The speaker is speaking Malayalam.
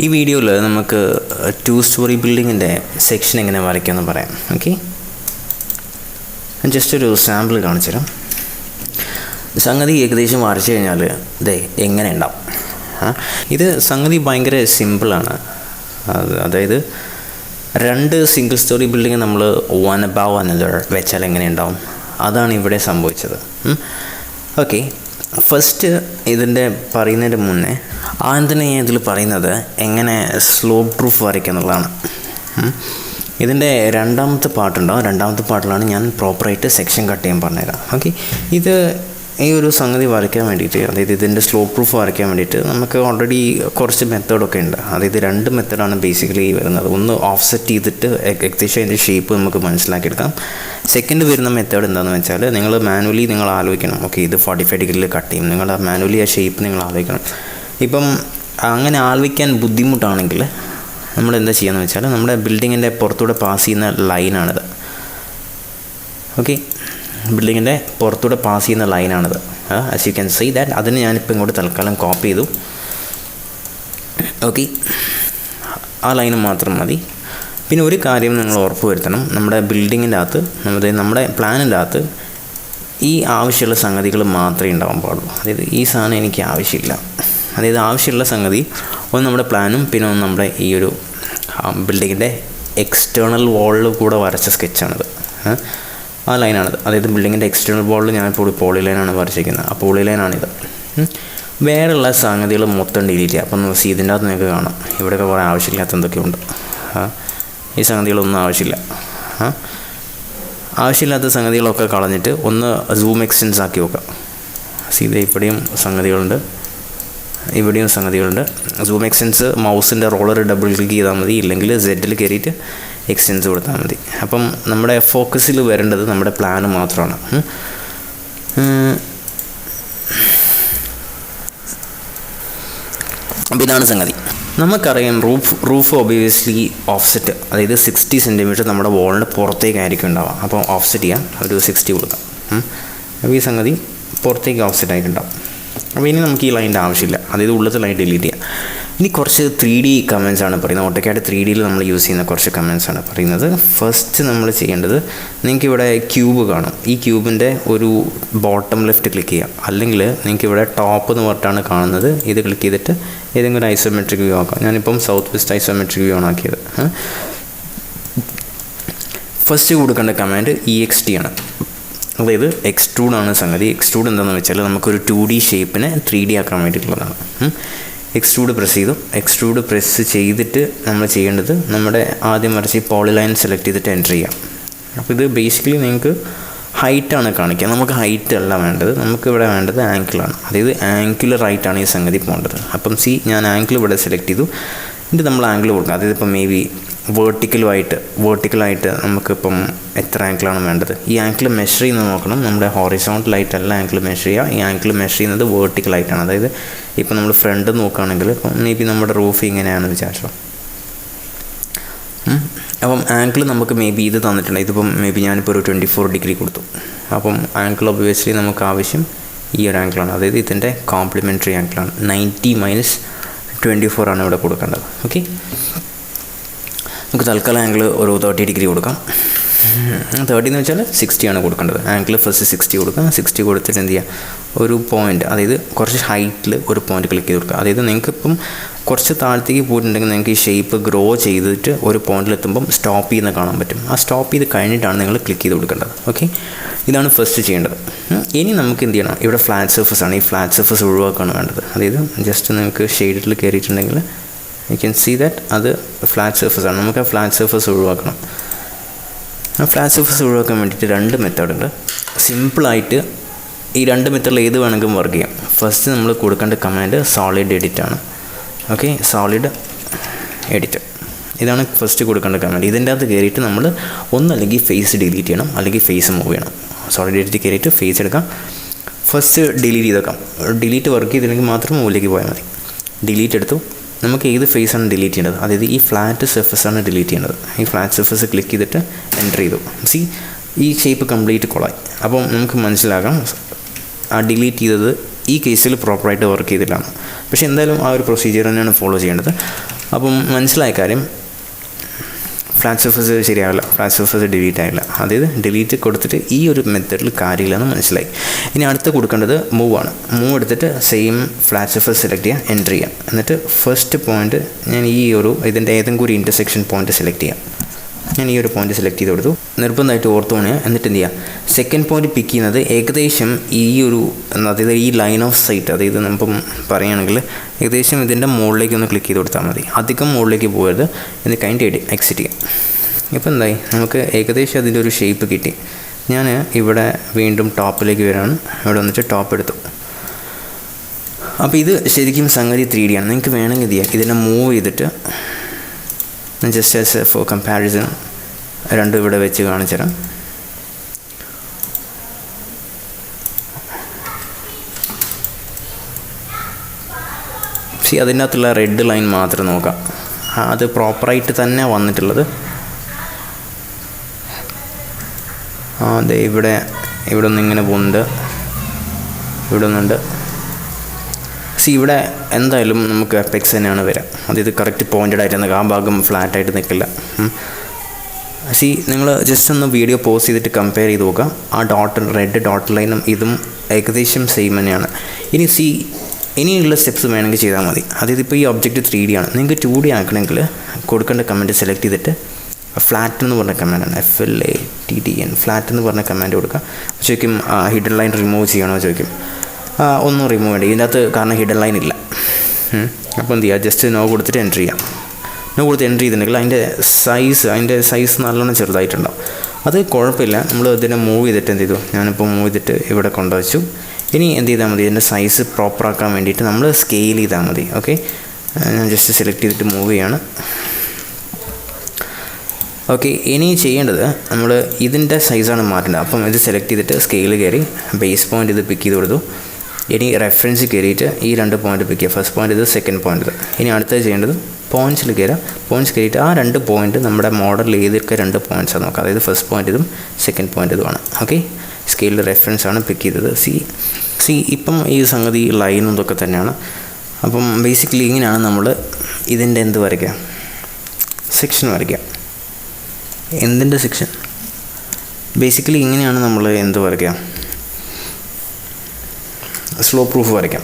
ഈ വീഡിയോയിൽ നമുക്ക് 2-story ബിൽഡിങ്ങിൻ്റെ സെക്ഷൻ എങ്ങനെ വരയ്ക്കാമെന്ന് പറയാം. ഓക്കെ, ജസ്റ്റ് ഒരു സാമ്പിൾ കാണിച്ചു തരാം. സംഗതി ഏകദേശം വരച്ചു കഴിഞ്ഞാൽ ഇതേ എങ്ങനെ ഉണ്ടാവും. ഇത് സംഗതി ഭയങ്കര സിമ്പിളാണ്. അതായത് 2 സിംഗിൾ സ്റ്റോറി ബിൽഡിങ് നമ്മൾ വൺ അബവ് അനദർ വെച്ചാൽ എങ്ങനെ ഉണ്ടാവും, അതാണ് ഇവിടെ സംഭവിച്ചത്. ഓക്കെ, ഫസ്റ്റ് ഇതിൻ്റെ പറയുന്നതിന് മുന്നേ ആദ്യം തന്നെ ഞാൻ ഇതിൽ പറയുന്നത് എങ്ങനെ സ്ലോപ്പ് പ്രൂഫ് വരയ്ക്കുക എന്നുള്ളതാണ്. ഇതിൻ്റെ രണ്ടാമത്തെ പാർട്ടുണ്ടാവും. രണ്ടാമത്തെ പാർട്ടിലാണ് ഞാൻ പ്രോപ്പറായിട്ട് സെക്ഷൻ കട്ട് ചെയ്യാൻ പറഞ്ഞുതരാം. ഓക്കെ, ഇത് ഈ ഒരു സംഗതി വരയ്ക്കാൻ വേണ്ടിയിട്ട്, അതായത് ഇതിൻ്റെ സ്ലോപ്പ് പ്രൂഫ് വരയ്ക്കാൻ വേണ്ടിയിട്ട് നമുക്ക് ഓൾറെഡി കുറച്ച് മെത്തേഡൊക്കെ ഉണ്ട്. അതായത് 2 മെത്തേഡാണ് ബേസിക്കലി വരുന്നത്. ഒന്ന് ഓഫ്സെറ്റ് ചെയ്തിട്ട് ഏകദേശം അതിൻ്റെ ഷേപ്പ് നമുക്ക് മനസ്സിലാക്കിയെടുക്കാം. സെക്കൻഡ് വരുന്ന മെത്തേഡ് എന്താണെന്ന് വെച്ചാൽ നിങ്ങൾ മാനുവലി നിങ്ങൾ ആലോചിക്കണം. ഓക്കെ, ഇത് 45 ഡിഗ്രിയിൽ കട്ട് ചെയ്യും. നിങ്ങൾ മാനുവലി ആ ഷേപ്പ് നിങ്ങൾ ആലോചിക്കണം. ഇപ്പം അങ്ങനെ ആലോചിക്കാൻ ബുദ്ധിമുട്ടാണെങ്കിൽ നമ്മൾ എന്താ ചെയ്യുകയെന്ന് വെച്ചാൽ നമ്മുടെ ബിൽഡിങ്ങിൻ്റെ പുറത്തൂടെ പാസ് ചെയ്യുന്ന ലൈനാണിത്. ഓക്കെ, ബിൽഡിങ്ങിൻ്റെ പുറത്തൂടെ പാസ് ചെയ്യുന്ന ലൈനാണിത്. As you can see that. അതിന് ഞാനിപ്പോൾ ഇങ്ങോട്ട് തൽക്കാലം കോപ്പി ചെയ്തു. ഓക്കെ, ആ ലൈന് മാത്രം മതി. പിന്നെ ഒരു കാര്യം നിങ്ങൾ ഉറപ്പ് വരുത്തണം, നമ്മുടെ ബിൽഡിങ്ങിൻ്റെ അകത്ത് നമ്മുടെ പ്ലാനിൻ്റെ അകത്ത് ഈ ആവശ്യമുള്ള സംഗതികൾ മാത്രമേ ഉണ്ടാവാൻ പാടുള്ളൂ. അതായത് ഈ സാധനം എനിക്ക് ആവശ്യമില്ല. അതായത് ആവശ്യമുള്ള സംഗതി ഒന്ന് നമ്മുടെ പ്ലാനും പിന്നെ ഒന്ന് നമ്മുടെ ഈ ഒരു ബിൽഡിങ്ങിൻ്റെ എക്സ്റ്റേണൽ വാളിൽ കൂടെ വരച്ച സ്കെച്ചാണിത്. ആ ലൈനാണിത്. അതായത് ബിൽഡിങ്ങിൻ്റെ എക്സ്റ്റേണൽ വാളിൽ ഞാനിപ്പോൾ പോളി ലൈനാണ് വരച്ചിരിക്കുന്നത്. ആ പോളി ലൈനാണിത്. വേറെയുള്ള സംഗതികൾ മൊത്തം ഡിലീറ്റ് ചെയ്യുക. അപ്പം ഇതിൻ്റെ അകത്ത് നിങ്ങൾക്ക് കാണാം ഇവിടെയൊക്കെ കുറേ ആവശ്യമില്ലാത്ത എന്തൊക്കെയുണ്ട്. ഈ സംഗതികളൊന്നും ആവശ്യമില്ല. ആവശ്യമില്ലാത്ത സംഗതികളൊക്കെ കളഞ്ഞിട്ട് ഒന്ന് സൂം എക്സ്റ്റെൻസ് ആക്കി വെക്കാം. ഇത് ഇവിടെയും സംഗതികളുണ്ട്, ഇവിടെയും സംഗതികളുണ്ട്. സൂം എക്സ്റ്റെൻസ് മൗസിൻ്റെ റോളർ ഡബിൾ ക്ലിക്ക് ചെയ്താൽ മതി, ഇല്ലെങ്കിൽ സെഡിൽ കയറിയിട്ട് എക്സ്റ്റെൻസ് കൊടുത്താൽ മതി. അപ്പം നമ്മുടെ ഫോക്കസിൽ വരേണ്ടത് നമ്മുടെ പ്ലാന് മാത്രമാണ്. അപ്പം ഇതാണ് സംഗതി. നമുക്കറിയാം റൂഫ് ഒബിയസ്ലി ഓഫ്സെറ്റ്, അതായത് 60 സെൻറ്റിമീറ്റർ നമ്മുടെ വാളിൻ്റെ പുറത്തേക്കായിരിക്കും ഉണ്ടാവുക. അപ്പോൾ ഓഫ്സെറ്റ് ചെയ്യാം, ഒരു 60 കൊടുക്കാം. അപ്പോൾ ഈ സംഗതി പുറത്തേക്ക് ഓഫ്സെറ്റ് ആയിട്ടുണ്ടാവും. അപ്പോൾ ഇനി നമുക്ക് ഈ ലൈനിൻ്റെ ആവശ്യമില്ല, അതായത് ഉള്ളത്തെ ലൈൻ ഡിലീറ്റ് ചെയ്യാം. ഇനി കുറച്ച് 3D കമൻസ് ആണ് പറയുന്നത്. ഓട്ടോക്കാഡ് 3Dയിൽ നമ്മൾ യൂസ് ചെയ്യുന്ന കുറച്ച് കമൻസ് ആണ് പറയുന്നത്. ഫസ്റ്റ് നമ്മൾ ചെയ്യേണ്ടത്, നിങ്ങൾക്ക് ഇവിടെ ക്യൂബ് കാണും. ഈ ക്യൂബിൻ്റെ ഒരു ബോട്ടം ലെഫ്റ്റ് ക്ലിക്ക് ചെയ്യാം, അല്ലെങ്കിൽ നിങ്ങൾക്ക് ഇവിടെ ടോപ്പ് എന്ന് പറഞ്ഞിട്ടാണ് കാണുന്നത്. ഇത് ക്ലിക്ക് ചെയ്തിട്ട് ഏതെങ്കിലും ഒരു ഐസോമെട്രിക് വ്യൂ ആക്കാം. ഞാനിപ്പം സൗത്ത് വെസ്റ്റ് ഐസോമെട്രിക് വ്യൂ ആണ് ആക്കിയത്. ഫസ്റ്റ് കൊടുക്കേണ്ട കമാൻഡ് EXT ആണ്. അതായത് എക്സ്ട്രൂഡാണ് സംഗതി. എക്സ്ട്രൂഡ് എന്താണെന്ന് വെച്ചാൽ നമുക്കൊരു 2D ഷേപ്പിനെ 3D ആക്കാൻ വേണ്ടിയിട്ടുള്ളതാണ്. എക്സ്ട്രൂഡ് പ്രസ് ചെയ്തു. എക്സ്ട്രൂഡ് പ്രസ് ചെയ്തിട്ട് നമ്മൾ ചെയ്യേണ്ടത് നമ്മുടെ ആദ്യം വരച്ച് പോളി ലൈൻ സെലക്ട് ചെയ്തിട്ട് എൻ്റർ ചെയ്യാം. അപ്പോൾ ഇത് ബേസിക്കലി നിങ്ങൾക്ക് ഹൈറ്റാണ് കാണിക്കുക. നമുക്ക് ഹൈറ്റ് അല്ല വേണ്ടത്, നമുക്കിവിടെ വേണ്ടത് ആങ്കിളാണ്. അതായത് ആങ്കുലറായിട്ടാണ് ഈ സംഗതി പോകേണ്ടത്. അപ്പം ഞാൻ ആങ്കിൾ ഇവിടെ സെലക്ട് ചെയ്തു. എന്നിട്ട് നമ്മൾ ആങ്കിൾ കൊടുക്കുക. അതായത് ഇപ്പം മേ ബി വേർട്ടിക്കലായിട്ട് നമുക്കിപ്പം എത്ര ആങ്കിളാണ് വേണ്ടത്, ഈ ആങ്കിൾ മെഷർ ചെയ്യുന്നത് നോക്കണം. നമ്മുടെ ഹോറിസോണ്ടലായിട്ടല്ല ആങ്കിൾ മെഷർ ചെയ്യുക. ഈ ആങ്കിൾ മെഷർ ചെയ്യുന്നത് വേർട്ടിക്കലായിട്ടാണ്. അതായത് ഇപ്പം നമ്മൾ ഫ്രണ്ട് നോക്കുകയാണെങ്കിൽ ഇപ്പം മേ ബി നമ്മുടെ റൂഫ് ഇങ്ങനെയാണെന്ന് വിചാരിച്ചോ. അപ്പം ആങ്കിൾ നമുക്ക് മേ ബി ഇത് തന്നിട്ടുണ്ട്. ഇതിപ്പം മേ ബി ഞാനിപ്പോൾ ഒരു 24 ഡിഗ്രി കൊടുത്തു. അപ്പം ആങ്കിൾ ഒബ്വിയസ്ലി നമുക്ക് ആവശ്യം ഈ ഒരു ആങ്കിളാണ്. അതായത് ഇതിൻ്റെ കോംപ്ലിമെൻ്ററി ആങ്കിളാണ്. 90 - 24 ആണ് ഇവിടെ കൊടുക്കേണ്ടത്. ഓക്കെ, നമുക്ക് തൽക്കാലം ആംഗിൾ ഒരു 30 ഡിഗ്രി കൊടുക്കാം. 30 എന്ന് വെച്ചാൽ 60 ആണ് കൊടുക്കേണ്ടത്. ആംഗിൾ ഫസ്റ്റ് 60 കൊടുക്കാം. 60 കൊടുത്തിട്ട് എന്ത് ചെയ്യുക, ഒരു പോയിൻ്റ്, അതായത് കുറച്ച് ഹൈറ്റിൽ ഒരു പോയിൻ്റ് ക്ലിക്ക് ചെയ്ത് കൊടുക്കുക. അതായത് നിങ്ങൾക്കിപ്പം കുറച്ച് താഴത്തേക്ക് പോയിട്ടുണ്ടെങ്കിൽ നിങ്ങൾക്ക് ഈ ഷേപ്പ് ഗ്രോ ചെയ്തിട്ട് ഒരു പോയിന്റിലെത്തുമ്പം സ്റ്റോപ്പ് ചെയ്യുന്ന കാണാൻ പറ്റും. ആ സ്റ്റോപ്പ് ചെയ്ത് കഴിഞ്ഞിട്ടാണ് നിങ്ങൾ ക്ലിക്ക് ചെയ്ത് കൊടുക്കേണ്ടത്. ഓക്കെ, ഇതാണ് ഫസ്റ്റ് ചെയ്യേണ്ടത്. ഇനി നമുക്ക് എന്ത് ചെയ്യണം, ഇവിടെ ഫ്ലാറ്റ് സർഫസ് ആണ്. ഈ ഫ്ലാറ്റ് സർഫസ് ഒഴിവാക്കുകയാണ് വേണ്ടത്. അതായത് ജസ്റ്റ് നിങ്ങൾക്ക് ഷെയ്ഡിൽ കയറിയിട്ടുണ്ടെങ്കിൽ യു ക്യാൻ സീ ദാറ്റ് അത് ഫ്ലാറ്റ് സർഫസ് ആണ്. നമുക്ക് ആ ഫ്ലാറ്റ് സർഫസ് ഒഴിവാക്കണം. ആ ഫ്ലാറ്റ് സർഫസ് ഒഴിവാക്കാൻ വേണ്ടിയിട്ട് 2 മെത്തേഡുണ്ട്. സിമ്പിളായിട്ട് ഈ 2 മെത്തേഡിൽ ഏത് വേണമെങ്കിലും വർക്ക് ചെയ്യാം. ഫസ്റ്റ് നമ്മൾ കൊടുക്കേണ്ട കമാൻഡ് സോളിഡ് എഡിറ്റ് ആണ്. ഓക്കെ, സോളിഡ് എഡിറ്റ്, ഇതാണ് ഫസ്റ്റ് കൊടുക്കേണ്ട കമാൻഡ്. ഇതിൻ്റെ അകത്ത് കയറിയിട്ട് നമ്മൾ ഒന്നല്ലെങ്കിൽ ഫേസ് ഡിലീറ്റ് ചെയ്യണം, അല്ലെങ്കിൽ ഫേസ് മൂവ് ചെയ്യണം. സോളിഡ് എഡിറ്റ് കയറിയിട്ട് ഫേസ് എടുക്കാം. ഫസ്റ്റ് ഡിലീറ്റ് ചെയ്തേക്കാം. ഡിലീറ്റ് വർക്ക് ചെയ്തില്ലെങ്കിൽ മാത്രം മുകളിലേക്ക് പോയാൽ മതി. ഡിലീറ്റ് എടുത്തു. നമുക്ക് ഏത് ഫേസാണ് ഡിലീറ്റ് ചെയ്യേണ്ടത്, അതായത് ഈ ഫ്ലാറ്റ് സർഫസാണ് ഡിലീറ്റ് ചെയ്യേണ്ടത്. ഈ ഫ്ലാറ്റ് സർഫസ് ക്ലിക്ക് ചെയ്തിട്ട് എൻ്റർ ചെയ്തു. സി, ഈ ഷേപ്പ് കംപ്ലീറ്റ് കൊളായി. അപ്പം നമുക്ക് മനസ്സിലാക്കാം ആ ഡിലീറ്റ് ചെയ്തത് ഈ കേസിൽ പ്രോപ്പറായിട്ട് വർക്ക് ചെയ്തിട്ടാണ്. പക്ഷേ എന്തായാലും ആ ഒരു പ്രൊസീജിയർ തന്നെയാണ് ഫോളോ ചെയ്യേണ്ടത്. അപ്പം മനസ്സിലായ കാര്യം, ഫ്ലാറ്റ് സർഫസ് ശരിയാവില്ല, ഫ്ലാറ്റ് സർഫസ് ഡിലീറ്റ് ആയില്ല. അതായത് ഡിലീറ്റ് കൊടുത്തിട്ട് ഈ ഒരു മെത്തേഡിൽ കാര്യമില്ലെന്ന് മനസ്സിലായി. ഇനി അടുത്ത് കൊടുക്കേണ്ടത് മൂവ് ആണ്. മൂവ് എടുത്തിട്ട് സെയിം ഫ്ലാറ്റ് സർഫസ് സെലക്ട് ചെയ്യുക, എൻ്റർ ചെയ്യാം. എന്നിട്ട് ഫസ്റ്റ് പോയിൻ്റ് ഞാൻ ഇതിൻ്റെ ഏതെങ്കിലും ഒരു ഇൻ്റർസെക്ഷൻ പോയിൻ്റ് സെലക്ട് ചെയ്യാം. ഞാൻ ഈ ഒരു പോയിൻ്റ് സെലക്ട് ചെയ്ത് കൊടുത്തു. നിർബന്ധമായിട്ട് ഓർത്ത് പോകണേ. എന്നിട്ട് എന്ത് ചെയ്യുക, സെക്കൻഡ് പോയിൻ്റ് പിക്ക് ചെയ്യുന്നത് ഏകദേശം അതായത് ഈ ലൈൻ ഓഫ് സൈറ്റ്, അതായത് നമ്മളിപ്പം പറയുകയാണെങ്കിൽ ഏകദേശം ഇതിൻ്റെ മുകളിലേക്ക് ഒന്ന് ക്ലിക്ക് ചെയ്ത് കൊടുത്താൽ മതി. അധികം മുകളിലേക്ക് പോകരുത്. എന്നിട്ട് കഴിഞ്ഞിട്ട് എക്സിറ്റ് ചെയ്യാം. ഇപ്പോൾ എന്തായി, നമുക്ക് ഏകദേശം അതിൻ്റെ ഒരു ഷേപ്പ് കിട്ടി. ഞാൻ ഇവിടെ വീണ്ടും ടോപ്പിലേക്ക് വരാണ്. ഇവിടെ വന്നിട്ട് ടോപ്പ് എടുത്തു. അപ്പോൾ ഇത് ശരിക്കും സംഗതി 3D ആണ്. നിങ്ങൾക്ക് വേണമെങ്കിൽ എന്ത് ചെയ്യാം, ഇതിനെ മൂവ് ചെയ്തിട്ട് ജസ്റ്റ് ആസ് ഫോർ കമ്പാരിസൺ രണ്ടും ഇവിടെ വെച്ച് കാണിച്ചു തരാം. അതിനകത്തുള്ള റെഡ് ലൈൻ മാത്രം നോക്കാം. അത് പ്രോപ്പറായിട്ട് തന്നെ വന്നിട്ടുള്ളത്. അതെ, ഇവിടെ ഒന്നിങ്ങനെ പോകുന്നുണ്ട്, ഇവിടെ ഒന്നുണ്ട്. ഇവിടെ എന്തായാലും നമുക്ക് എപ്പെക്സ് തന്നെയാണ് വരിക. അതായത് കറക്റ്റ് പോയിൻ്റഡ് ആയിട്ട് ആ ഭാഗം ഫ്ലാറ്റായിട്ട് നിൽക്കില്ല. നിങ്ങൾ ജസ്റ്റ് ഒന്ന് വീഡിയോ പോസ് ചെയ്തിട്ട് കമ്പയർ ചെയ്ത് നോക്കുക. ആ റെഡ് ഡോട്ട് ലൈനും ഇതും ഏകദേശം സെയിം തന്നെയാണ്. ഇനിയുള്ള സ്റ്റെപ്സ് വേണമെങ്കിൽ ചെയ്താൽ മതി. അതായത് ഇപ്പോൾ ഈ ഒബ്ജക്റ്റ് 3D ആണ്. നിങ്ങൾക്ക് 2D ആക്കണമെങ്കിൽ കൊടുക്കേണ്ട കമൻറ്റ് സെലക്ട് ചെയ്തിട്ട് ഫ്ലാറ്റ് എന്ന് പറഞ്ഞ കമാൻഡാണ്, FLATTN, ഫ്ലാറ്റ് എന്ന് പറഞ്ഞ കമാൻഡ് കൊടുക്കുക. ചോദിക്കും ഹിഡൻ ലൈൻ റിമൂവ് ചെയ്യണോ ചോദിക്കും. ഒന്നും റിമൂവ് ചെയ്യേണ്ട ഇതിനകത്ത്, കാരണം ഹിഡൻ ലൈൻ ഇല്ല. അപ്പോൾ എന്ത് ചെയ്യുക, ജസ്റ്റ് നോ കൊടുത്തിട്ട് എൻ്റർ ചെയ്യാം. നോ കൊടുത്ത് എൻ്റർ ചെയ്തിട്ടുണ്ടെങ്കിൽ അതിൻ്റെ സൈസ് നല്ലോണം ചെറുതായിട്ടുണ്ടാവും. അത് കുഴപ്പമില്ല. നമ്മൾ ഇതിനെ മൂവ് ചെയ്തിട്ട് എന്ത് ചെയ്തു, ഞാനിപ്പോൾ മൂവ് ചെയ്തിട്ട് ഇവിടെ കൊണ്ടുവച്ചു. ഇനി എന്ത് ചെയ്താൽ മതി, ഇതിൻ്റെ സൈസ് പ്രോപ്പറാക്കാൻ വേണ്ടിയിട്ട് നമ്മൾ സ്കെയിൽ ചെയ്താൽ മതി. ഓക്കെ, ഞാൻ ജസ്റ്റ് സെലക്ട് ചെയ്തിട്ട് മൂവ് ചെയ്യാണ്. ഓക്കെ, ഇനി ചെയ്യേണ്ടത് നമ്മൾ ഇതിൻ്റെ സൈസാണ് മാറ്റേണ്ടത്. അപ്പം ഇത് സെലക്ട് ചെയ്തിട്ട് സ്കെയിൽ കയറി ബേസ് പോയിൻ്റ് ഇത് പിക്ക് ചെയ്ത് കൊടുത്തു. ഇനി റെഫറൻസ് കയറിയിട്ട് ഈ 2 പോയിൻ്റ് പിക്ക് ചെയ്യുക. ഫസ്റ്റ് പോയിൻ്റ് ഇത്, സെക്കൻഡ് പോയിൻ്റ് ഇത്. ഇനി അടുത്തത് ചെയ്യേണ്ടത് പോയിൻറ്റ്സിൽ കയറുക. പോയിൻറ്റ്സ് കയറിയിട്ട് ആ 2 പോയിൻ്റ് നമ്മുടെ മോഡൽ ഏതൊക്കെ 2 പോയിൻറ്റ്സാണ് നോക്കുക. അതായത് ഫസ്റ്റ് പോയിൻ്റ് ഇതും സെക്കൻഡ് പോയിൻ്റ് ഇതുമാണ്. ഓക്കെ, സ്കെയിലിൽ റെഫറൻസ് ആണ് പിക്ക് ചെയ്തത്. ഇപ്പം ഈ സംഗതി ലൈനും ഇതൊക്കെ തന്നെയാണ്. അപ്പം ബേസിക്കലി ഇങ്ങനെയാണ് നമ്മൾ ഇതിൻ്റെ എന്ത് വരയ്ക്കുക, സെക്ഷൻ വരയ്ക്കുക. എന്തിൻ്റെ സെക്ഷൻ, ബേസിക്കലി ഇങ്ങനെയാണ് നമ്മൾ എന്ത് വരയ്ക്കുക, സ്ലോ പ്രൂഫ് വരയ്ക്കാം.